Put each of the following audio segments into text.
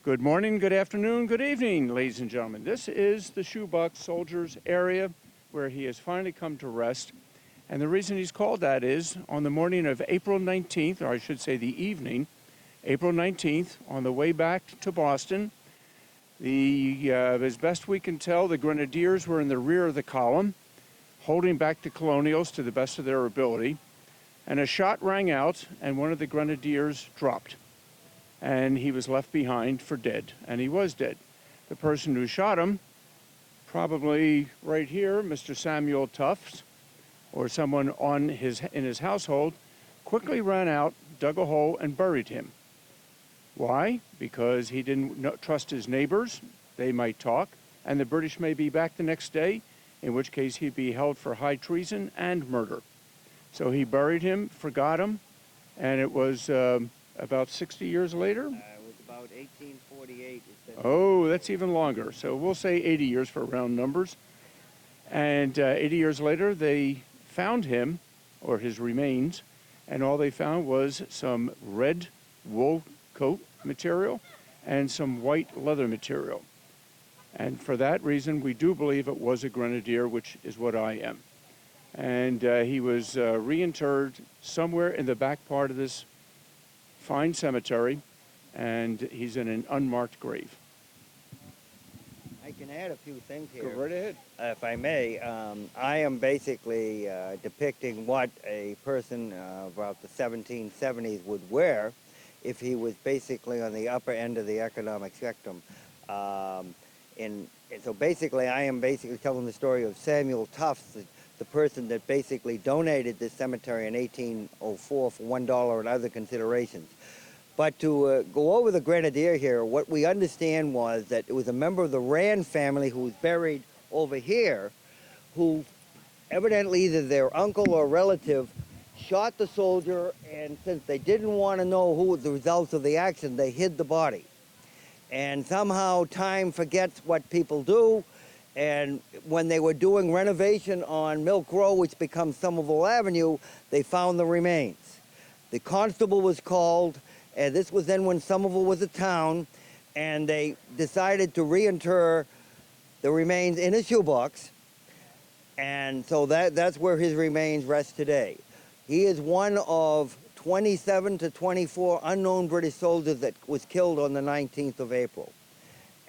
Good morning, good afternoon, good evening, ladies and gentlemen. This is the Shoebox Soldiers area where he has finally come to rest. And the reason he's called that is on the morning of April 19th, or I should say the evening, April 19th, on the way back to Boston, as best we can tell, the Grenadiers were in the rear of the column, holding back the Colonials to the best of their ability. And a shot rang out, and one of the Grenadiers dropped. And he was left behind for dead, and he was dead. The person who shot him, probably right here, Mr. Samuel Tufts, or someone in his household, quickly ran out, dug a hole, and buried him. Why? Because he didn't trust his neighbors. They might talk, and the British may be back the next day, in which case he'd be held for high treason and murder. So he buried him, forgot him, and it was about 60 years later? It was about 1848. Oh, that's even longer. So we'll say 80 years for round numbers. And 80 years later, they found him, or his remains, and all they found was some red wool coat material and some white leather material. And for that reason, we do believe it was a grenadier, which is what I am. And he was reinterred somewhere in the back part of this fine cemetery, and he's in an unmarked grave. I can add a few things here. Go right ahead. If I may, I am basically depicting what a person about the 1770s would wear if he was basically on the upper end of the economic spectrum. And so basically, I am basically telling the story of Samuel Tufts, the person that basically donated this cemetery in 1804 for $1 and other considerations. But to go over the grenadier here, what we understand was that it was a member of the Rand family who was buried over here, who evidently either their uncle or relative shot the soldier, and since they didn't want to know who was the results of the action, they hid the body. And somehow time forgets what people do, and when they were doing renovation on Milk Row, which becomes Somerville Avenue, they found the remains. The constable was called, and this was then when Somerville was a town, and they decided to reinter the remains in a shoebox, and so that's where his remains rest today. He is one of 27 to 24 unknown British soldiers that was killed on the 19th of April.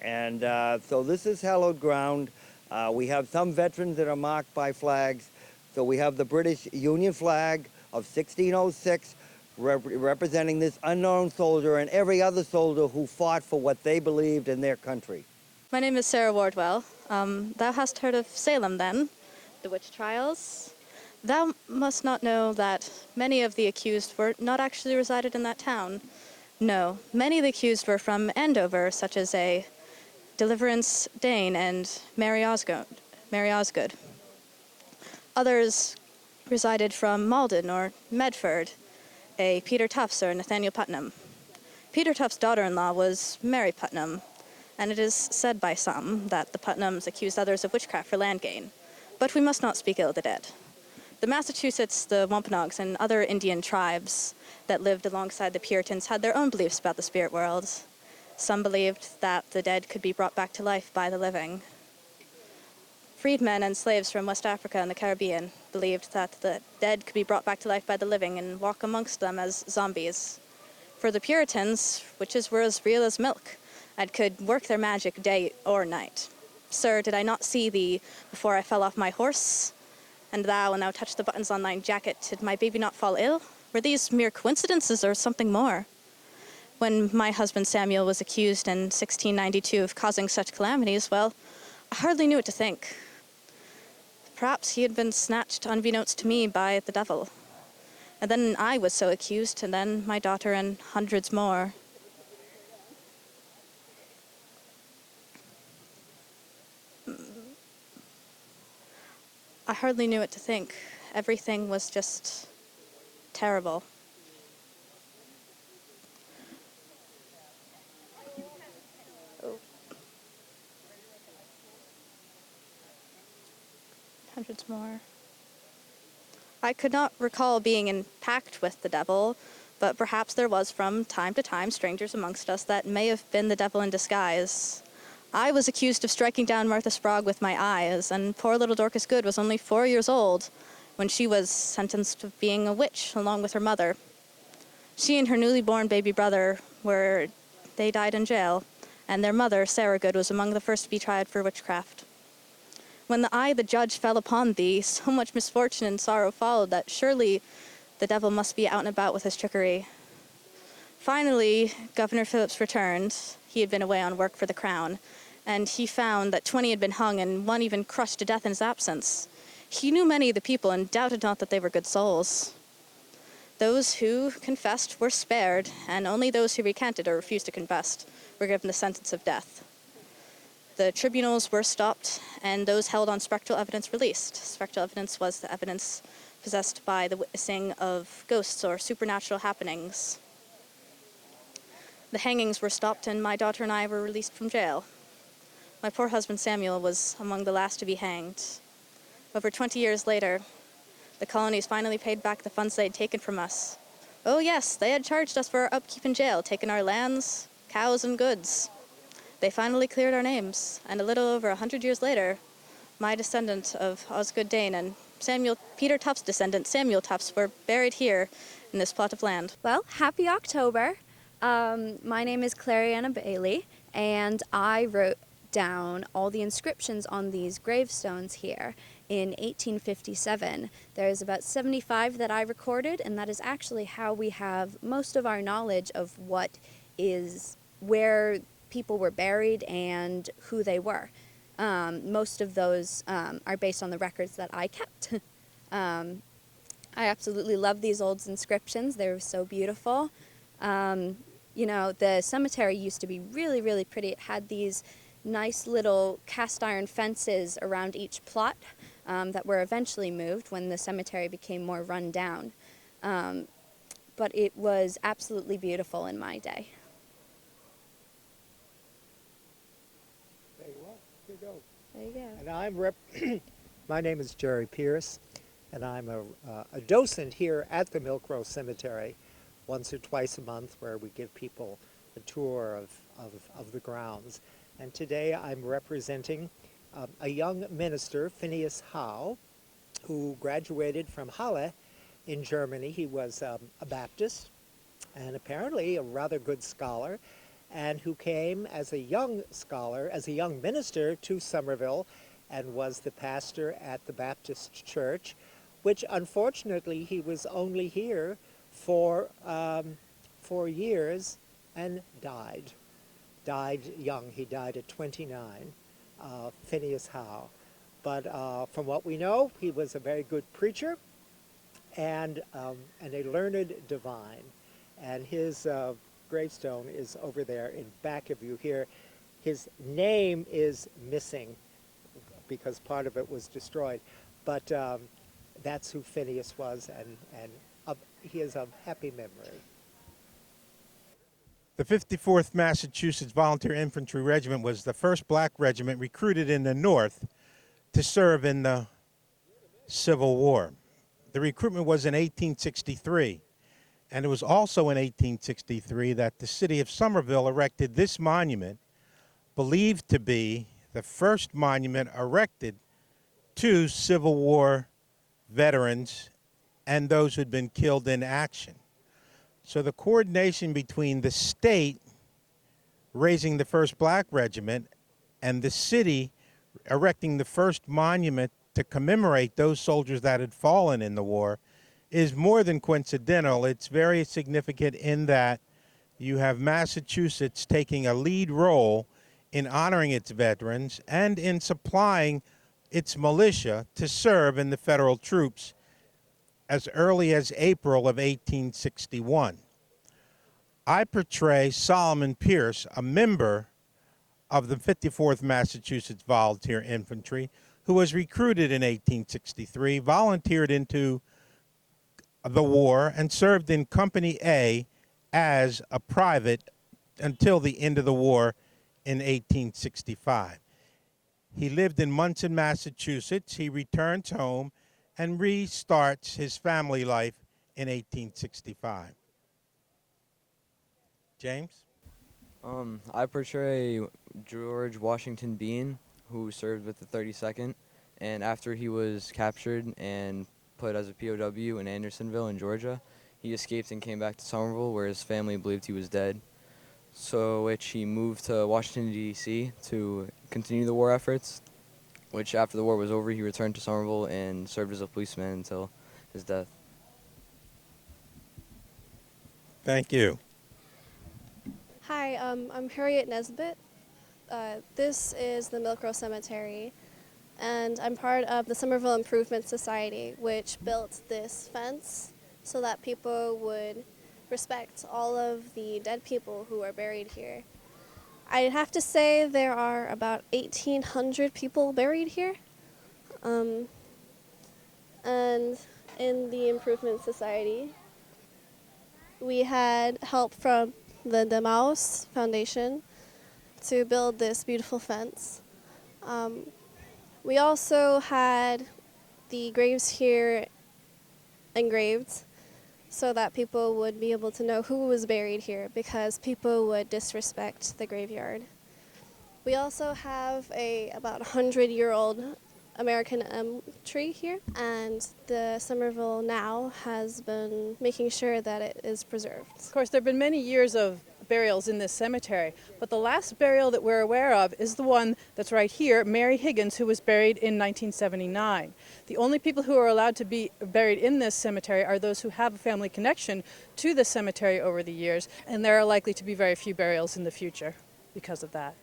And so this is hallowed ground. We have some veterans that are marked by flags. So we have the British Union flag of 1606 representing this unknown soldier and every other soldier who fought for what they believed in their country. My name is Sarah Wardwell. Thou hast heard of Salem, then, the witch trials. Thou must not know that many of the accused were not actually resided in that town. No, many of the accused were from Andover, such as a Deliverance Dane and Mary Osgood. Others resided from Malden or Medford, a Peter Tufts or Nathaniel Putnam. Peter Tufts' daughter-in-law was Mary Putnam, and it is said by some that the Putnams accused others of witchcraft for land gain. But we must not speak ill of the dead. The Massachusetts, the Wampanoags, and other Indian tribes that lived alongside the Puritans had their own beliefs about the spirit world. Some believed that the dead could be brought back to life by the living. Freedmen and slaves from West Africa and the Caribbean believed that the dead could be brought back to life by the living and walk amongst them as zombies. For the Puritans, witches were as real as milk and could work their magic day or night. Sir, did I not see thee before I fell off my horse? And thou, when thou touched the buttons on thine jacket, did my baby not fall ill? Were these mere coincidences or something more? When my husband Samuel was accused in 1692 of causing such calamities, well, I hardly knew what to think. Perhaps he had been snatched unbeknownst to me by the devil. And then I was so accused, and then my daughter and hundreds more. I hardly knew what to think. Everything was just terrible. Hundreds more. I could not recall being in pact with the devil, but perhaps there was from time to time strangers amongst us that may have been the devil in disguise. I was accused of striking down Martha Sprague with my eyes, and poor little Dorcas Good was only 4 years old when she was sentenced to being a witch along with her mother. She and her newly born baby brother they died in jail, and their mother, Sarah Good, was among the first to be tried for witchcraft. When the eye of the judge fell upon thee, so much misfortune and sorrow followed that surely the devil must be out and about with his trickery. Finally, Governor Phillips returned. He had been away on work for the crown, and he found that 20 had been hung and one even crushed to death in his absence. He knew many of the people and doubted not that they were good souls. Those who confessed were spared, and only those who recanted or refused to confess were given the sentence of death. The tribunals were stopped, and those held on spectral evidence released. Spectral evidence was the evidence possessed by the witnessing of ghosts or supernatural happenings. The hangings were stopped, and my daughter and I were released from jail. My poor husband Samuel was among the last to be hanged. Over 20 years later, the colonies finally paid back the funds they had taken from us. Oh yes, they had charged us for our upkeep in jail, taken our lands, cows, and goods. They finally cleared our names, and a little over 100 years later, my descendant of Osgood Dane and Peter Tuft's descendant, Samuel Tufts, were buried here in this plot of land. Well, happy October. My name is Clariana Bailey, and I wrote down all the inscriptions on these gravestones here in 1857. There's about 75 that I recorded, and that is actually how we have most of our knowledge of where people were buried and who they were. Most of those are based on the records that I kept. I absolutely love these old inscriptions. They were so beautiful. The cemetery used to be really, really pretty. It had these nice little cast iron fences around each plot that were eventually moved when the cemetery became more run down. But it was absolutely beautiful in my day. There you are. Here you go. There you go. And I'm my name is Jerry Pierce, and I'm a docent here at the Milk Row Cemetery once or twice a month, where we give people a tour of the grounds. And today I'm representing a young minister, Phineas Howe, who graduated from Halle in Germany. He was a Baptist and apparently a rather good scholar, and who came as a young scholar, as a young minister to Somerville, and was the pastor at the Baptist church, which unfortunately he was only here for 4 years and died young. He died at 29, Phineas Howe. But from what we know, he was a very good preacher and a learned divine. And his gravestone is over there in back of you here. His name is missing because part of it was destroyed. But that's who Phineas was, and he is of happy memory. The 54th Massachusetts Volunteer Infantry Regiment was the first black regiment recruited in the North to serve in the Civil War. The recruitment was in 1863, and it was also in 1863 that the city of Somerville erected this monument, believed to be the first monument erected to Civil War veterans and those who had been killed in action. So the coordination between the state raising the first black regiment and the city erecting the first monument to commemorate those soldiers that had fallen in the war is more than coincidental. It's very significant in that you have Massachusetts taking a lead role in honoring its veterans and in supplying its militia to serve in the federal troops as early as April of 1861. I portray Solomon Pierce, a member of the 54th Massachusetts Volunteer Infantry, who was recruited in 1863, volunteered into the war, and served in Company A as a private until the end of the war in 1865. He lived in Munson, Massachusetts. He returns home and restarts his family life in 1865. James? I portray George Washington Bean, who served with the 32nd, and after he was captured and put as a POW in Andersonville in Georgia, he escaped and came back to Somerville, where his family believed he was dead. So which he moved to Washington, D.C. to continue the war efforts, which after the war was over, he returned to Somerville and served as a policeman until his death. Thank you. Hi, I'm Harriet Nesbitt. This is the Milk Row Cemetery, and I'm part of the Somerville Improvement Society, which built this fence so that people would respect all of the dead people who are buried here. I'd have to say there are about 1,800 people buried here. And in the Improvement Society, we had help from the Demaus Foundation to build this beautiful fence. We also had the graves here engraved so that people would be able to know who was buried here, because people would disrespect the graveyard. We also have a about 100-year-old American elm tree here, and the Somerville Now has been making sure that it is preserved. Of course, there have been many years of burials in this cemetery, but the last burial that we're aware of is the one that's right here, Mary Higgins, who was buried in 1979. The only people who are allowed to be buried in this cemetery are those who have a family connection to the cemetery over the years, and there are likely to be very few burials in the future because of that.